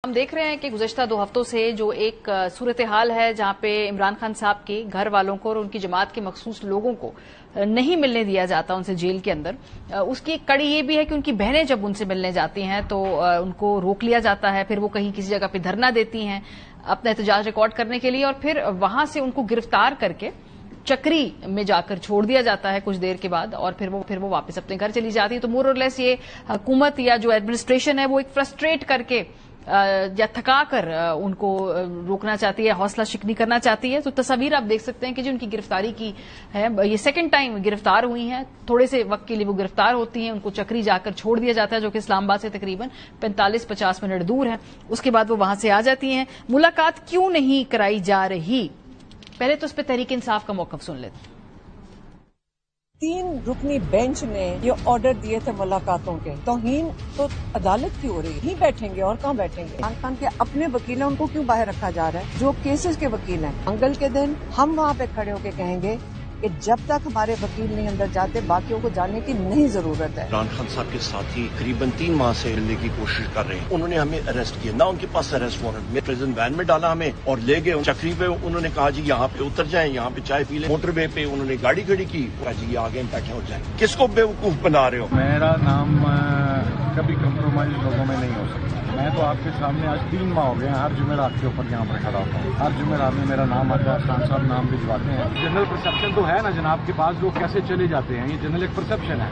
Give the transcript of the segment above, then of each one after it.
ہم دیکھ رہے ہیں کہ گزشتہ 2 ہفتوں سے جو ایک صورتحال ہے جہاں پہ عمران خان صاحب کے گھر والوں کو اور ان کی جماعت کے مخصوص لوگوں کو نہیں ملنے دیا جاتا ان سے جیل کے اندر، اس کی ایک کڑی یہ بھی ہے کہ ان کی بہنیں جب ان سے ملنے جاتی ہیں تو ان کو روک لیا جاتا ہے، پھر وہ کہیں کسی جگہ پہ دھرنا دیتی ہیں اپنا احتجاج ریکارڈ کرنے کے لیے، اور پھر وہاں سے ان کو گرفتار کر کے چکری میں جا کر چھوڑ دیا جاتا ہے کچھ دیر کے بعد، اور پھر وہ واپس اپنے گھر چلی جاتی ہے۔ تو مور اور لیس یہ حکومت یا جو ایڈمنسٹریشن ہے وہ ایک فرسٹریٹ کر کے یا تھکا کر ان کو روکنا چاہتی ہے، حوصلہ شکنی کرنا چاہتی ہے۔ تو تصاویر آپ دیکھ سکتے ہیں کہ جو ان کی گرفتاری کی ہے، یہ سیکنڈ ٹائم گرفتار ہوئی ہیں، تھوڑے سے وقت کے لیے وہ گرفتار ہوتی ہیں، ان کو چکری جا کر چھوڑ دیا جاتا ہے جو کہ اسلام آباد سے تقریباً 45-50 منٹ دور ہے، اس کے بعد وہ وہاں سے آ جاتی ہیں۔ ملاقات کیوں نہیں کرائی جا رہی، پہلے تو اس پہ تحریک انصاف کا موقف سن لیتے ہیں۔ 3 رکنی بینچ نے یہ آرڈر دیے تھے ملاقاتوں کے، توہین تو عدالت کی ہو رہی ہے، نہیں بیٹھیں گے اور کہاں بیٹھیں گے؟ عمران خان کے اپنے وکیل ہیں، ان کو کیوں باہر رکھا جا رہا ہے؟ جو کیسز کے وکیل ہیں، منگل کے دن ہم وہاں پہ کھڑے ہو کے کہیں گے کہ جب تک ہمارے وکیل نہیں اندر جاتے باقیوں کو جانے کی نہیں ضرورت ہے۔ عمران خان صاحب کے ساتھی قریباً 3 ماہ سے ملنے کی کوشش کر رہے ہیں، انہوں نے ہمیں اریسٹ کیا، نہ ان کے پاس اریسٹ وارنٹ، میں پریزن وین میں ڈالا ہمیں اور لے گئے چکری پہ، انہوں نے کہا جی یہاں پہ اتر جائیں، یہاں پہ چائے پی لیں، موٹر وے پہ انہوں نے گاڑی کھڑی کی، کہا جی آگے بیٹھے ہو جائیں۔ کس کو بیوقوف بنا رہے ہو؟ میرا نام کبھی کمپرومائز لوگوں میں نہیں ہو سکتا۔ میں تو آپ کے سامنے آج 3 ماہ ہو گئے ہیں، ہر جمعرات کے اوپر یہاں پر کھڑا ہوتا ہوں، ہر جمعرات میں میرا نام آتا ہے، خان صاحب نام بھجواتے ہیں۔ جنرل پرسپشن تو ہے نا جناب کے پاس، لوگ کیسے چلے جاتے ہیں، یہ جنرل ایک پرسپشن ہے۔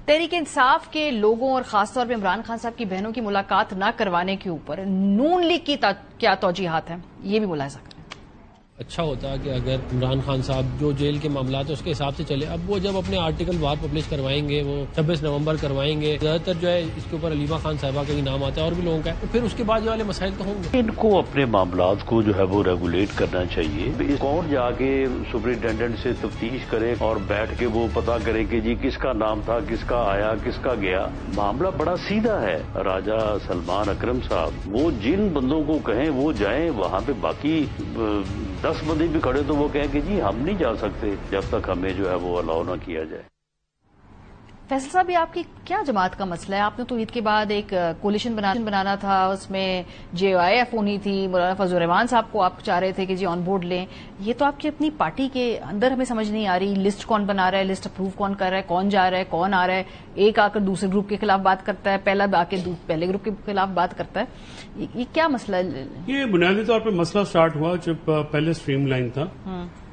تحریک انصاف کے لوگوں اور خاص طور پہ عمران خان صاحب کی بہنوں کی ملاقات نہ کروانے کے اوپر نون لیگ کی کیا توجیحات ہیں، یہ بھی ملاحظہ کریں۔ اچھا ہوتا کہ اگر عمران خان صاحب جو جیل کے معاملات ہیں اس کے حساب سے چلے، اب وہ جب اپنے آرٹیکل باہر پبلش کروائیں گے، وہ 26 نومبر کروائیں گے، زیادہ تر جو ہے اس کے اوپر علیمہ خان صاحبہ کا بھی نام آتا ہے اور بھی لوگوں کا ہے، تو پھر اس کے بعد یہ والے مسائل تو ہوں گے۔ ان کو اپنے معاملات کو جو ہے وہ ریگولیٹ کرنا چاہیے، کون جا کے سپرنٹینڈنٹ سے تفتیش کرے اور بیٹھ کے وہ پتا کرے کہ جی کس کا نام تھا، کس کا آیا، کس کا گیا۔ معاملہ بڑا سیدھا ہے، راجہ سلمان اکرم صاحب وہ جن بندوں کو کہیں وہ جائیں وہاں پہ، باقی 10 بندے بھی کھڑے تو وہ کہیں کہ جی ہم نہیں جا سکتے جب تک ہمیں جو ہے وہ الاؤ نہ کیا جائے۔ فیصل صاحب، یہ آپ کی کیا جماعت کا مسئلہ ہے؟ آپ نے تو عید کے بعد ایک کولیشن بنانا تھا، اس میں JIF ہونی تھی، مولانا فضل الرحمان صاحب کو آپ چاہ رہے تھے کہ جی آن بورڈ لیں، یہ تو آپ کی اپنی پارٹی کے اندر ہمیں سمجھ نہیں آ رہی، لسٹ کون بنا رہا ہے، لسٹ اپروو کون کر رہا ہے، کون جا رہا ہے، کون آ رہا ہے، ایک آ کر دوسرے گروپ کے خلاف بات کرتا ہے، پہلا آ کے پہلے گروپ کے خلاف بات کرتا ہے، یہ کیا مسئلہ ہے؟ یہ بنیادی طور پہ مسئلہ سٹارٹ ہوا جب پہلے سٹریم لائن تھا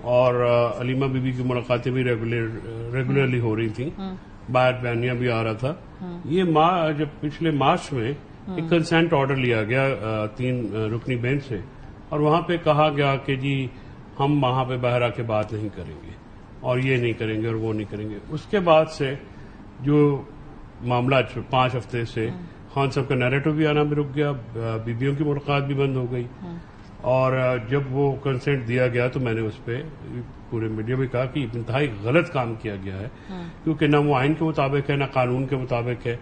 اور علیمہ بی بی کی ملاقاتیں بھی ریگولرلی ہو رہی تھیں، باہر بیانیہ بھی آ رہا تھا۔ یہ جب پچھلے مارچ میں ایک کنسینٹ آرڈر لیا گیا 3 رکنی بینچ سے، اور وہاں پہ کہا گیا کہ جی ہم وہاں پہ باہر آ کے بات نہیں کریں گے اور یہ نہیں کریں گے اور وہ نہیں کریں گے۔ اس کے بعد سے جو معاملہ 5 ہفتے سے خان صاحب کا نیریٹو بھی آنا بھی رک گیا، بیبیوں کی ملاقات بھی بند ہو گئی، اور جب وہ کنسنٹ دیا گیا تو میں نے اس پہ پورے میڈیا میں کہا کہ انتہائی غلط کام کیا گیا ہے، کیونکہ نہ وہ آئین کے مطابق ہے، نہ قانون کے مطابق ہے،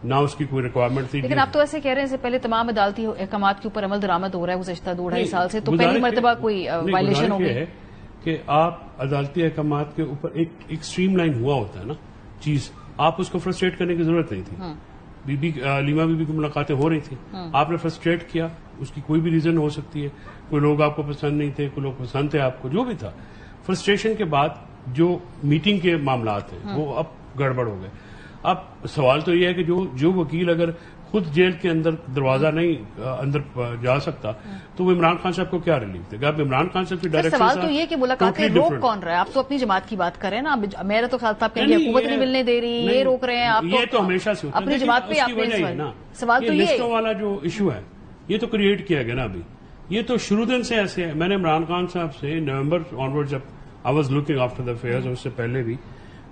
نہ اس کی کوئی ریکوائرمنٹ تھی۔ لیکن آپ تو ایسے کہہ رہے ہیں سے پہلے تمام عدالتی احکامات کے اوپر عمل درآمد ہو رہا ہے گزشتہ 2-2.5 سال سے، تو پہلی مرتبہ کوئی وائلیشن ہو گئی ہے کہ آپ عدالتی احکامات کے اوپر ایک اسٹریم لائن ہوا ہوتا ہے نا چیز، آپ اس کو فرسٹریٹ کرنے کی ضرورت نہیں تھی۔ علیمہ بی بی کی ملاقاتیں ہو رہی تھیں، آپ نے فرسٹریٹ کیا، اس کی کوئی بھی ریزن ہو سکتی ہے، کوئی لوگ آپ کو پسند نہیں تھے، کوئی لوگ پسند تھے آپ کو، جو بھی تھا، فرسٹریشن کے بعد جو میٹنگ کے معاملات ہیں وہ اب گڑبڑ ہو گئے۔ اب سوال تو یہ ہے کہ جو وکیل اگر خود جیل کے اندر دروازہ نہیں اندر جا سکتا تو وہ عمران خان صاحب کو کیا ریلیف دے گا؟ اب عمران خان صاحب کی ڈائریکشن سوال تو یہ کہ ملاقاتیں روک کون رہا ہے؟ آپ تو اپنی جماعت کی بات کریں نا، میرا تو خیال تھا کہ حکومت نہیں ملنے دے رہی، یہ روک رہے ہیں آپ، یہ تو ہمیشہ سے ہوتا ہے اپنی جماعت پہ آپ نے سوال تو یہ لسٹوں والا جو ایشو ہے یہ تو کریٹ کیا گیا نا ابھی، یہ تو شروع دن سے ایسے ہے۔ میں نے عمران خان صاحب سے نومبر آنورڈ جب I was looking after the affairs, اس سے پہلے بھی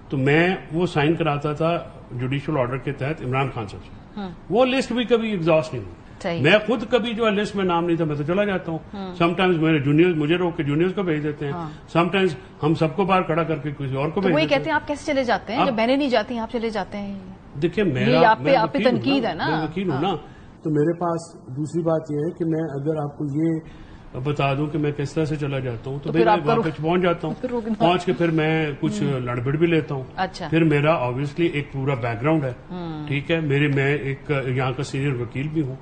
تو میں وہ سائن کراتا تھا جوڈیشل آرڈر کے تحت عمران خان صاحب سے، وہ لسٹ بھی کبھی ایگزاسٹ نہیں ہوئی، میں خود کبھی جو ہے لسٹ میں نام نہیں تھا میں تو چلا جاتا ہوں، سم ٹائمز میرے جونیئرز مجھے روک کے جونیئرز کو بھیج دیتے ہیں، سم ٹائمز ہم سب کو باہر کھڑا کر کے کسی اور کو بھیج دیتے ہیں۔ وہی کہتے ہیں آپ کیسے چلے جاتے ہیں جب بہنیں نہیں جاتی آپ چلے جاتے ہیں؟ دیکھیں آپ پہ تنقید ہے نا، میں وکیل ہوں نا، تو میرے پاس دوسری بات یہ ہے کہ میں اگر آپ کو یہ بتا دوں کہ میں کس طرح سے چلا جاتا ہوں تو پھر میں آپ وہاں پہ پہنچ جاتا ہوں. پہنچ کے پھر میں کچھ لڑبڑ بھی لیتا ہوں. اچھا. پھر میرا آبویسلی ایک پورا بیک گراؤنڈ ہے. ٹھیک ہے. میں ایک یہاں کا سینئر وکیل بھی ہوں.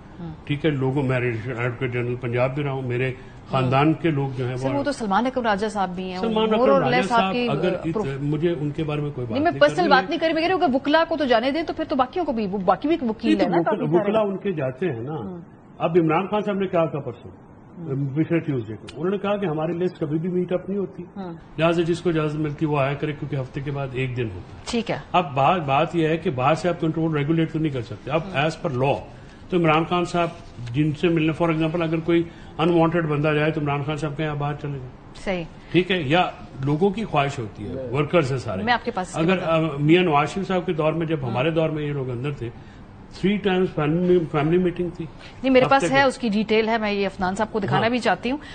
ٹھیک ہے. لوگوں میں ایڈوکیٹ جنرل پنجاب بھی رہا ہوں. میرے خاندان کے لوگ جو ہیں وہ تو سلمان اکرم راجہ صاحب بھی ہیں. سلمان اکرم راجہ صاحب اگر مجھے ان کے بارے میں کوئی بات نہیں, میں پرسنل بات نہیں کری, میں کہہ رہی ہوں کہ وکلا کو تو جانے دیں تو پھر تو باقیوں کو بھی, باقی بھی وکیل ہے نا. وکلا ان کے جاتے ہیں نا. اب عمران خان صاحب نے کہا تھا پرسوں پچھلے ٹیوزڈے کو, انہوں نے کہا کہ ہماری لسٹ کبھی بھی میٹ اپ نہیں ہوتی, لہٰذا جس کو اجازت ملتی وہ آیا کرے کیونکہ ہفتے کے بعد ایک دن ہوتا ہے. ٹھیک ہے. اب بات یہ ہے کہ باہر سے آپ کنٹرول ریگولیٹ تو نہیں کر سکتے. اب ایز پر لا تو عمران خان صاحب جن سے ملنے, فار ایگزامپل اگر کوئی انوانٹیڈ بندہ جائے تو عمران خان صاحب کہیں باہر چلے جائیں. صحیح. ٹھیک ہے. یا لوگوں کی خواہش ہوتی ہے, ورکرز ہیں سارے. میں آپ کے پاس اگر میاں نواز شریف صاحب کے دور میں, جب ہمارے دور میں یہ لوگ اندر تھے, 3 times فیملی میٹنگ تھی. نہیں, میرے پاس ہے اس کی ڈیٹیل ہے, میں یہ افنان صاحب کو دکھانا بھی چاہتی ہوں.